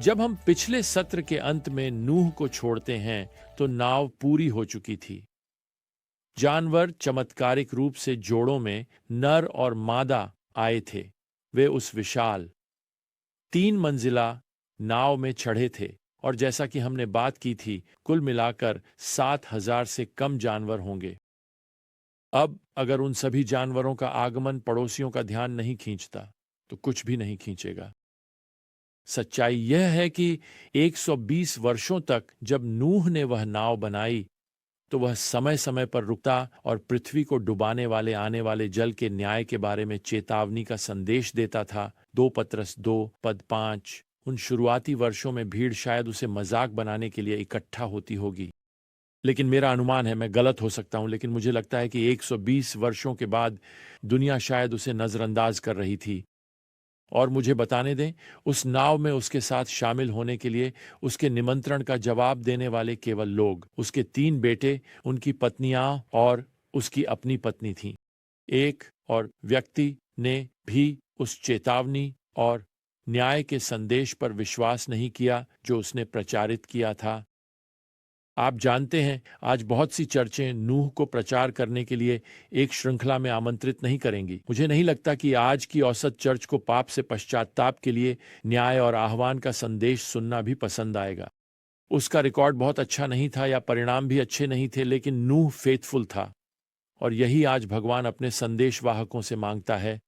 जब हम पिछले सत्र के अंत में नूह को छोड़ते हैं तो नाव पूरी हो चुकी थी। जानवर चमत्कारिक रूप से जोड़ों में नर और मादा आए थे। वे उस विशाल 3 मंजिला नाव में चढ़े थे और जैसा कि हमने बात की थी, कुल मिलाकर 7,000 से कम जानवर होंगे। अब अगर उन सभी जानवरों का आगमन पड़ोसियों का ध्यान नहीं खींचता तो कुछ भी नहीं खींचेगा। सच्चाई यह है कि 120 वर्षों तक जब नूह ने वह नाव बनाई तो वह समय समय पर रुकता और पृथ्वी को डुबाने वाले आने वाले जल के न्याय के बारे में चेतावनी का संदेश देता था। 2 पत्रस 2 पद 5। उन शुरुआती वर्षों में भीड़ शायद उसे मजाक बनाने के लिए इकट्ठा होती होगी, लेकिन मेरा अनुमान है, मैं गलत हो सकता हूं, लेकिन मुझे लगता है कि 120 वर्षों के बाद दुनिया शायद उसे नजरअंदाज कर रही थी। और मुझे बताने दें, उस नाव में उसके साथ शामिल होने के लिए उसके निमंत्रण का जवाब देने वाले केवल लोग उसके 3 बेटे, उनकी पत्नियां और उसकी अपनी पत्नी थीं। एक और व्यक्ति ने भी उस चेतावनी और न्याय के संदेश पर विश्वास नहीं किया जो उसने प्रचारित किया था। आप जानते हैं, आज बहुत सी चर्चें नूह को प्रचार करने के लिए एक श्रृंखला में आमंत्रित नहीं करेंगी। मुझे नहीं लगता कि आज की औसत चर्च को पाप से पश्चाताप के लिए न्याय और आह्वान का संदेश सुनना भी पसंद आएगा। उसका रिकॉर्ड बहुत अच्छा नहीं था या परिणाम भी अच्छे नहीं थे, लेकिन नूह फेथफुल था। और यही आज भगवान अपने संदेशवाहकों से मांगता है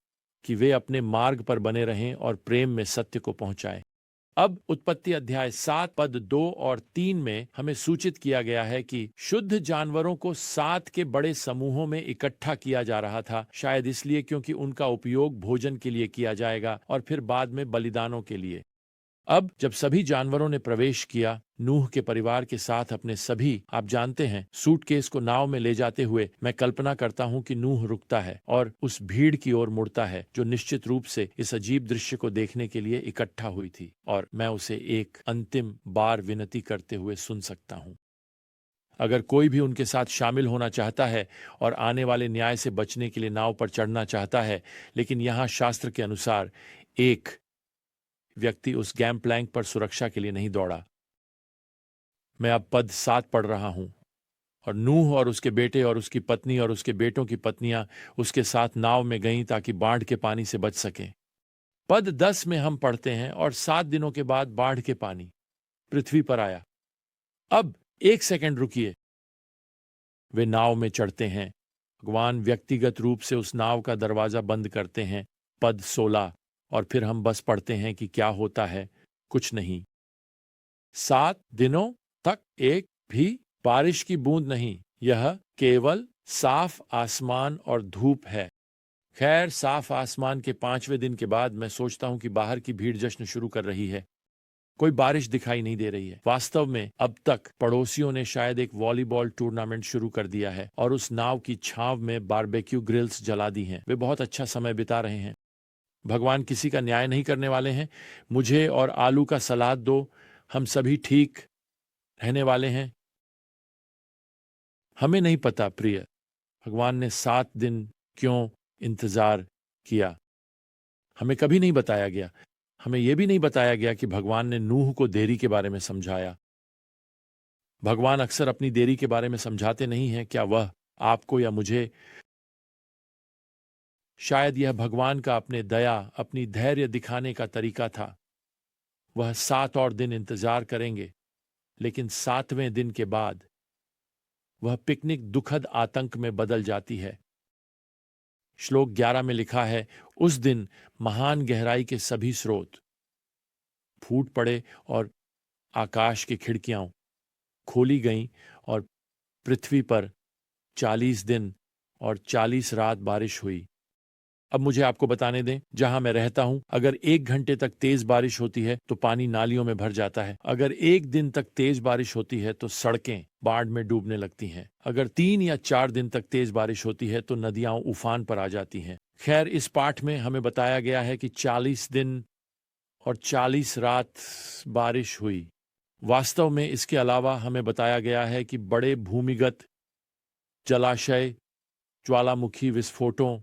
कि वे अपने मार्ग पर बने रहें और प्रेम में सत्य को पहुंचाएं। अब उत्पत्ति अध्याय 7 पद 2 और 3 में हमें सूचित किया गया है कि शुद्ध जानवरों को 7 के बड़े समूहों में इकट्ठा किया जा रहा था, शायद इसलिए क्योंकि उनका उपयोग भोजन के लिए किया जाएगा और फिर बाद में बलिदानों के लिए। अब जब सभी जानवरों ने प्रवेश किया, नूह के परिवार के साथ अपने सभी, आप जानते हैं, सूटकेस को नाव में ले जाते हुए, मैं कल्पना करता हूं कि नूह रुकता है और उस भीड़ की ओर मुड़ता है जो निश्चित रूप से इस अजीब दृश्य को देखने के लिए इकट्ठा हुई थी, और मैं उसे एक अंतिम बार विनती करते हुए सुन सकता हूं। अगर कोई भी उनके साथ शामिल होना चाहता है और आने वाले न्याय से बचने के लिए नाव पर चढ़ना चाहता है, लेकिन यहां शास्त्र के अनुसार एक व्यक्ति उस गैम प्लैंक पर सुरक्षा के लिए नहीं दौड़ा। मैं अब पद 7 पढ़ रहा हूं। और नूह और उसके बेटे और उसकी पत्नी और उसके बेटों की पत्नियां उसके साथ नाव में गईं ताकि बाढ़ के पानी से बच सकें। पद 10 में हम पढ़ते हैं, और 7 दिनों के बाद बाढ़ के पानी पृथ्वी पर आया। अब 1 सेकंड रुकिए। वे नाव में चढ़ते हैं। भगवान व्यक्तिगत रूप से उस नाव का दरवाजा बंद करते हैं। पद 16। और फिर हम बस पढ़ते हैं कि क्या होता है। कुछ नहीं। 7 दिनों तक एक भी बारिश की बूंद नहीं। यह केवल साफ आसमान और धूप है। खैर, साफ आसमान के 5वें दिन के बाद मैं सोचता हूं कि बाहर की भीड़ जश्न शुरू कर रही है। कोई बारिश दिखाई नहीं दे रही है। वास्तव में अब तक पड़ोसियों ने शायद एक वॉलीबॉल टूर्नामेंट शुरू कर दिया है और उस नाव की छांव में बारबेक्यू ग्रिल्स जला दी हैं। वे बहुत अच्छा समय बिता रहे हैं। भगवान किसी का न्याय नहीं करने वाले हैं। मुझे और आलू का सलाद दो, हम सभी ठीक रहने वाले हैं। हमें नहीं पता प्रिय, भगवान ने 7 दिन क्यों इंतजार किया। हमें कभी नहीं बताया गया। हमें यह भी नहीं बताया गया कि भगवान ने नूह को देरी के बारे में समझाया। भगवान अक्सर अपनी देरी के बारे में समझाते नहीं हैं। क्या वह आपको या मुझे? शायद यह भगवान का अपने दया, अपनी धैर्य दिखाने का तरीका था। वह 7 और दिन इंतजार करेंगे, लेकिन 7वें दिन के बाद वह पिकनिक दुखद आतंक में बदल जाती है। श्लोक 11 में लिखा है, उस दिन महान गहराई के सभी स्रोत फूट पड़े और आकाश की खिड़कियां खोली गईं और पृथ्वी पर 40 दिन और 40 रात बारिश हुई। अब मुझे आपको बताने दें, जहां मैं रहता हूं, अगर 1 घंटे तक तेज बारिश होती है तो पानी नालियों में भर जाता है। अगर 1 दिन तक तेज बारिश होती है तो सड़कें बाढ़ में डूबने लगती हैं। अगर 3 या 4 दिन तक तेज बारिश होती है तो नदियां उफान पर आ जाती हैं। खैर, इस पाठ में हमें बताया गया है कि 40 दिन और 40 रात बारिश हुई। वास्तव में इसके अलावा हमें बताया गया है कि बड़े भूमिगत जलाशय ज्वालामुखी विस्फोटों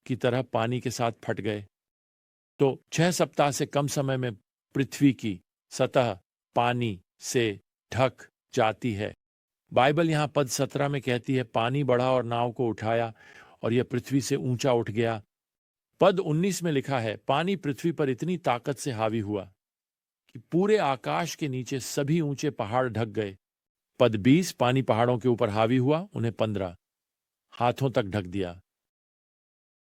की तरह पानी के साथ फट गए। तो 6 सप्ताह से कम समय में पृथ्वी की सतह पानी से ढक जाती है। बाइबल यहाँ पद 17 में कहती है, पानी बढ़ा और नाव को उठाया और यह पृथ्वी से ऊंचा उठ गया। पद 19 में लिखा है, पानी पृथ्वी पर इतनी ताकत से हावी हुआ कि पूरे आकाश के नीचे सभी ऊंचे पहाड़ ढक गए। पद 20, पानी पहाड़ों के ऊपर हावी हुआ, उन्हें 15 हाथों तक ढक दिया।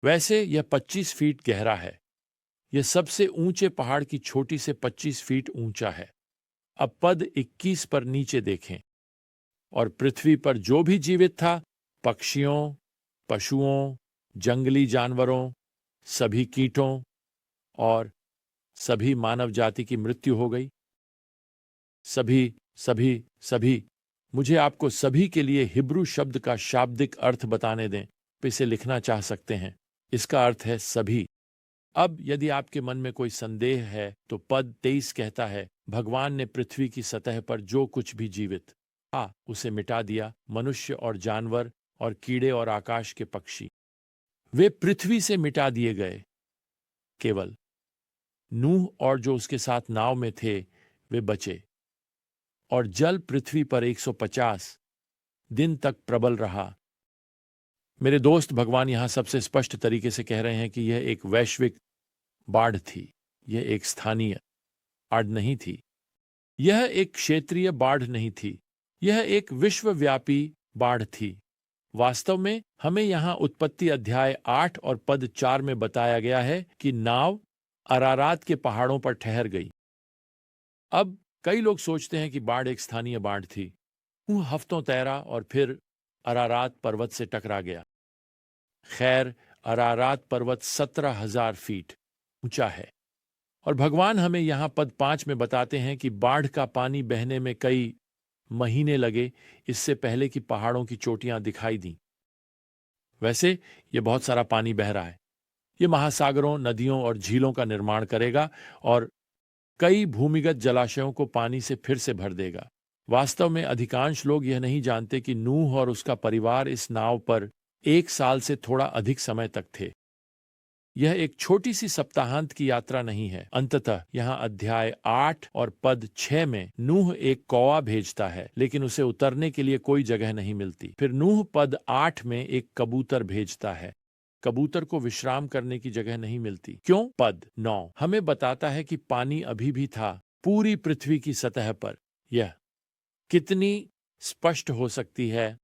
वैसे यह 25 फीट गहरा है। यह सबसे ऊंचे पहाड़ की चोटी से 25 फीट ऊंचा है। अब पद 21 पर नीचे देखें, और पृथ्वी पर जो भी जीवित था, पक्षियों, पशुओं, जंगली जानवरों, सभी कीटों और सभी मानव जाति की मृत्यु हो गई। सभी सभी सभी, मुझे आपको सभी के लिए हिब्रू शब्द का शाब्दिक अर्थ बताने दें। आप इसे लिखना चाह सकते हैं। इसका अर्थ है सभी। अब यदि आपके मन में कोई संदेह है तो पद 23 कहता है, भगवान ने पृथ्वी की सतह पर जो कुछ भी जीवित उसे मिटा दिया, मनुष्य और जानवर और कीड़े और आकाश के पक्षी, वे पृथ्वी से मिटा दिए गए। केवल नूह और जो उसके साथ नाव में थे वे बचे, और जल पृथ्वी पर 150 दिन तक प्रबल रहा। मेरे दोस्त, भगवान यहां सबसे स्पष्ट तरीके से कह रहे हैं कि यह एक वैश्विक बाढ़ थी। यह एक स्थानीय बाढ़ नहीं थी। यह एक क्षेत्रीय बाढ़ नहीं थी। यह एक विश्वव्यापी बाढ़ थी। वास्तव में हमें यहां उत्पत्ति अध्याय 8 और पद 4 में बताया गया है कि नाव अरारात के पहाड़ों पर ठहर गई। अब कई लोग सोचते हैं कि बाढ़ एक स्थानीय बाढ़ थी। वो हफ्तों तैरा और फिर अरारात पर्वत से टकरा गया। खैर, अरारात पर्वत 17,000 फीट ऊंचा है, और भगवान हमें यहां पद 5 में बताते हैं कि बाढ़ का पानी बहने में कई महीने लगे, इससे पहले कि पहाड़ों की चोटियां दिखाई दी। वैसे ये बहुत सारा पानी बह रहा है। ये महासागरों, नदियों और झीलों का निर्माण करेगा और कई भूमिगत जलाशयों को पानी से फिर से भर देगा। वास्तव में अधिकांश लोग यह नहीं जानते कि नूह और उसका परिवार इस नाव पर 1 साल से थोड़ा अधिक समय तक थे। यह एक छोटी सी सप्ताहांत की यात्रा नहीं है। अंततः यहाँ अध्याय 8 और पद 6 में नूह एक कौवा भेजता है, लेकिन उसे उतरने के लिए कोई जगह नहीं मिलती। फिर नूह पद 8 में एक कबूतर भेजता है। कबूतर को विश्राम करने की जगह नहीं मिलती। क्यों? पद 9 हमें बताता है कि पानी अभी भी था पूरी पृथ्वी की सतह पर। यह कितनी स्पष्ट हो सकती है।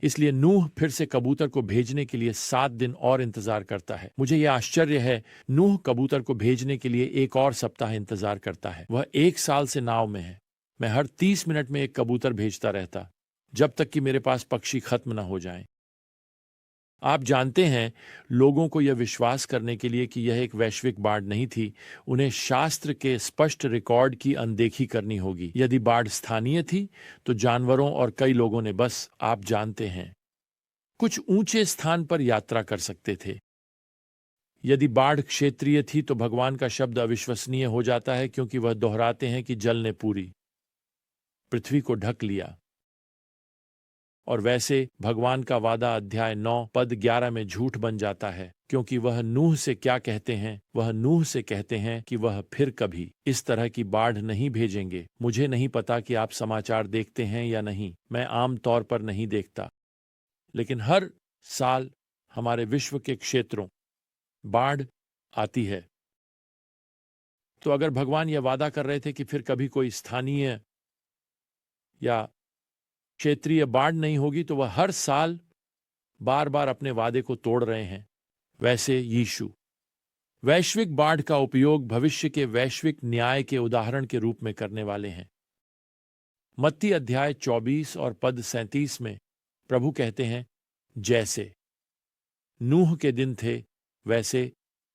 इसलिए नूह फिर से कबूतर को भेजने के लिए 7 दिन और इंतजार करता है। मुझे यह आश्चर्य है, नूह कबूतर को भेजने के लिए एक और सप्ताह इंतजार करता है। वह 1 साल से नाव में है। मैं हर 30 मिनट में एक कबूतर भेजता रहता, जब तक कि मेरे पास पक्षी खत्म न हो जाएं। आप जानते हैं, लोगों को यह विश्वास करने के लिए कि यह एक वैश्विक बाढ़ नहीं थी, उन्हें शास्त्र के स्पष्ट रिकॉर्ड की अनदेखी करनी होगी। यदि बाढ़ स्थानीय थी तो जानवरों और कई लोगों ने बस, आप जानते हैं, कुछ ऊंचे स्थान पर यात्रा कर सकते थे। यदि बाढ़ क्षेत्रीय थी तो भगवान का शब्द अविश्वसनीय हो जाता है, क्योंकि वह दोहराते हैं कि जल ने पूरी पृथ्वी को ढक लिया। और वैसे भगवान का वादा अध्याय 9 पद 11 में झूठ बन जाता है, क्योंकि वह नूह से क्या कहते हैं? वह नूह से कहते हैं कि वह फिर कभी इस तरह की बाढ़ नहीं भेजेंगे। मुझे नहीं पता कि आप समाचार देखते हैं या नहीं। मैं आम तौर पर नहीं देखता, लेकिन हर साल हमारे विश्व के क्षेत्रों बाढ़ आती है। तो अगर भगवान यह वादा कर रहे थे कि फिर कभी कोई स्थानीय या क्षेत्रीय बाढ़ नहीं होगी, तो वह हर साल बार बार अपने वादे को तोड़ रहे हैं। वैसे यीशु वैश्विक बाढ़ का उपयोग भविष्य के वैश्विक न्याय के उदाहरण के रूप में करने वाले हैं। मत्ती अध्याय 24 और पद 37 में प्रभु कहते हैं, जैसे नूह के दिन थे वैसे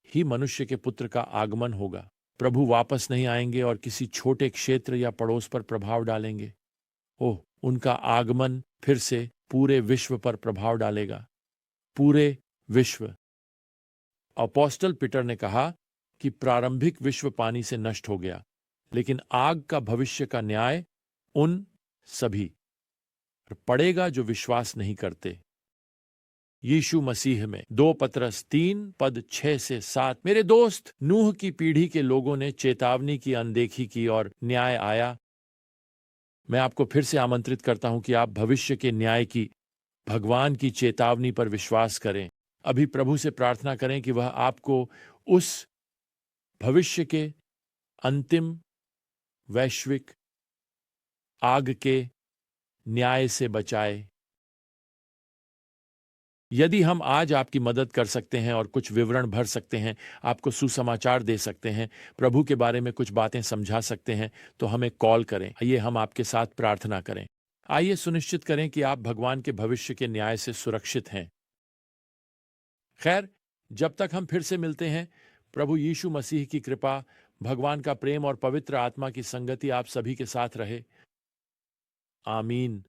ही मनुष्य के पुत्र का आगमन होगा। प्रभु वापस नहीं आएंगे और किसी छोटे क्षेत्र या पड़ोस पर प्रभाव डालेंगे। ओह, उनका आगमन फिर से पूरे विश्व पर प्रभाव डालेगा। पूरे विश्व। अपोस्टल पीटर ने कहा कि प्रारंभिक विश्व पानी से नष्ट हो गया, लेकिन आग का भविष्य का न्याय उन सभी पर पड़ेगा जो विश्वास नहीं करते। यीशु मसीह में। 2 पतरस 3 पद 6 से 7। मेरे दोस्त, नूह की पीढ़ी के लोगों ने चेतावनी की अनदेखी की और न्याय आया। मैं आपको फिर से आमंत्रित करता हूं कि आप भविष्य के न्याय की, भगवान की चेतावनी पर विश्वास करें। अभी प्रभु से प्रार्थना करें कि वह आपको उस भविष्य के अंतिम वैश्विक आग के न्याय से बचाए। यदि हम आज आपकी मदद कर सकते हैं और कुछ विवरण भर सकते हैं, आपको सुसमाचार दे सकते हैं, प्रभु के बारे में कुछ बातें समझा सकते हैं, तो हमें कॉल करें। आइए हम आपके साथ प्रार्थना करें। आइए सुनिश्चित करें कि आप भगवान के भविष्य के न्याय से सुरक्षित हैं। खैर, जब तक हम फिर से मिलते हैं, प्रभु यीशु मसीह की कृपा, भगवान का प्रेम और पवित्र आत्मा की संगति आप सभी के साथ रहे। आमीन।